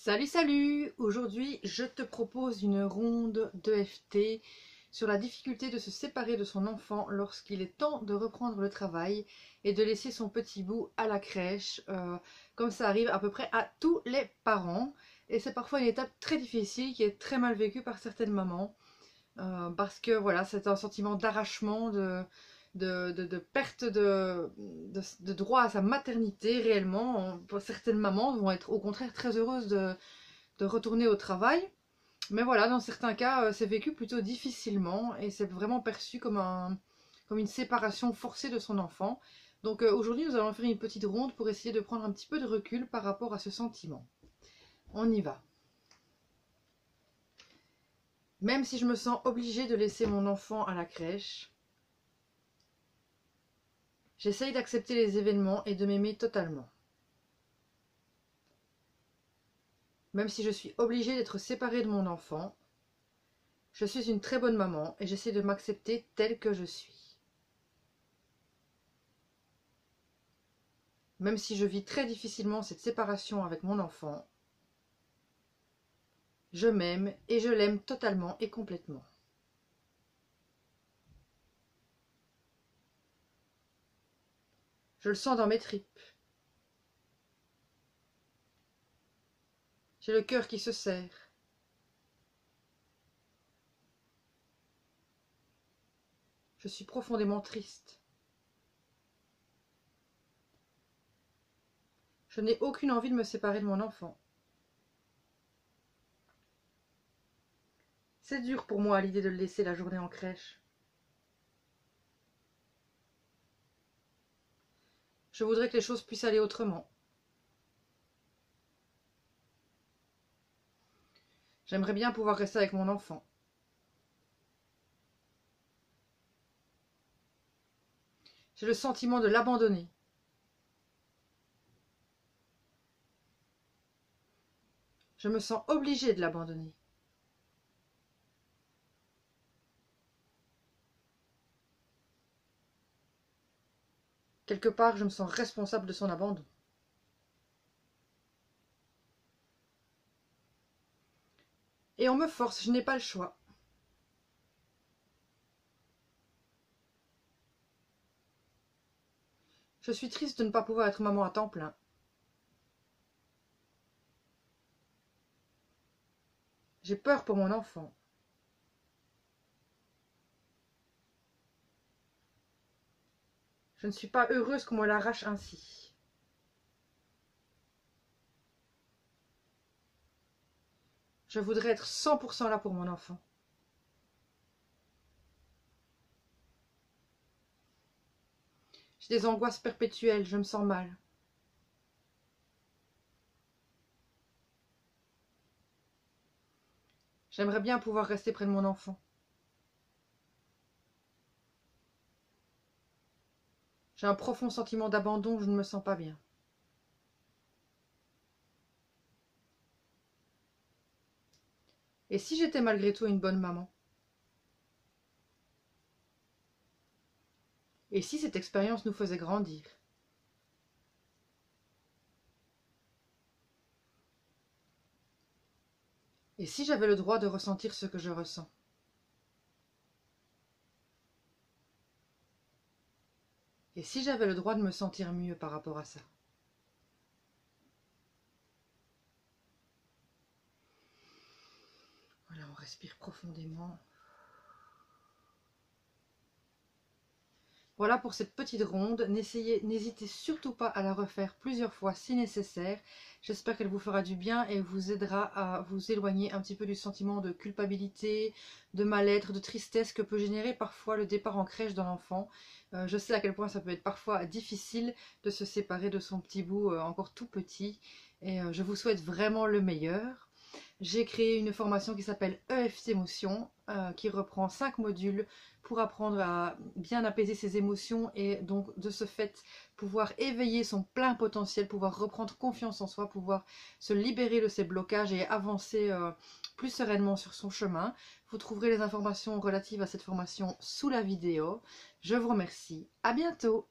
Salut, salut! Aujourd'hui, je te propose une ronde d'EFT sur la difficulté de se séparer de son enfant lorsqu'il est temps de reprendre le travail et de laisser son petit bout à la crèche, comme ça arrive à peu près à tous les parents. Et c'est parfois une étape très difficile qui est très mal vécue par certaines mamans, parce que voilà, c'est un sentiment d'arrachement, de perte de droit à sa maternité réellement. Certaines mamans vont être au contraire très heureuses de retourner au travail. Mais voilà, dans certains cas, c'est vécu plutôt difficilement et c'est vraiment perçu comme une séparation forcée de son enfant. Donc aujourd'hui, nous allons faire une petite ronde pour essayer de prendre un petit peu de recul par rapport à ce sentiment. On y va. Même si je me sens obligée de laisser mon enfant à la crèche, j'essaye d'accepter les événements et de m'aimer totalement. Même si je suis obligée d'être séparée de mon enfant, je suis une très bonne maman et j'essaie de m'accepter telle que je suis. Même si je vis très difficilement cette séparation avec mon enfant, je m'aime et je l'aime totalement et complètement. Je le sens dans mes tripes. J'ai le cœur qui se serre. Je suis profondément triste. Je n'ai aucune envie de me séparer de mon enfant. C'est dur pour moi à l'idée de le laisser la journée en crèche. Je voudrais que les choses puissent aller autrement. J'aimerais bien pouvoir rester avec mon enfant. J'ai le sentiment de l'abandonner. Je me sens obligée de l'abandonner. Quelque part, je me sens responsable de son abandon. Et on me force, je n'ai pas le choix. Je suis triste de ne pas pouvoir être maman à temps plein. J'ai peur pour mon enfant. Je ne suis pas heureuse qu'on me l'arrache ainsi. Je voudrais être 100% là pour mon enfant. J'ai des angoisses perpétuelles, je me sens mal. J'aimerais bien pouvoir rester près de mon enfant. J'ai un profond sentiment d'abandon, je ne me sens pas bien. Et si j'étais malgré tout une bonne maman? Et si cette expérience nous faisait grandir? Et si j'avais le droit de ressentir ce que je ressens? Et si j'avais le droit de me sentir mieux par rapport à ça? Voilà, on respire profondément. Voilà pour cette petite ronde. N'hésitez surtout pas à la refaire plusieurs fois si nécessaire. J'espère qu'elle vous fera du bien et vous aidera à vous éloigner un petit peu du sentiment de culpabilité, de mal-être, de tristesse que peut générer parfois le départ en crèche d'un enfant. Je sais à quel point ça peut être parfois difficile de se séparer de son petit bout encore tout petit. Et je vous souhaite vraiment le meilleur. J'ai créé une formation qui s'appelle EFT Émotions, qui reprend 5 modules pour apprendre à bien apaiser ses émotions et donc de ce fait pouvoir éveiller son plein potentiel, pouvoir reprendre confiance en soi, pouvoir se libérer de ses blocages et avancer plus sereinement sur son chemin. Vous trouverez les informations relatives à cette formation sous la vidéo. Je vous remercie. À bientôt.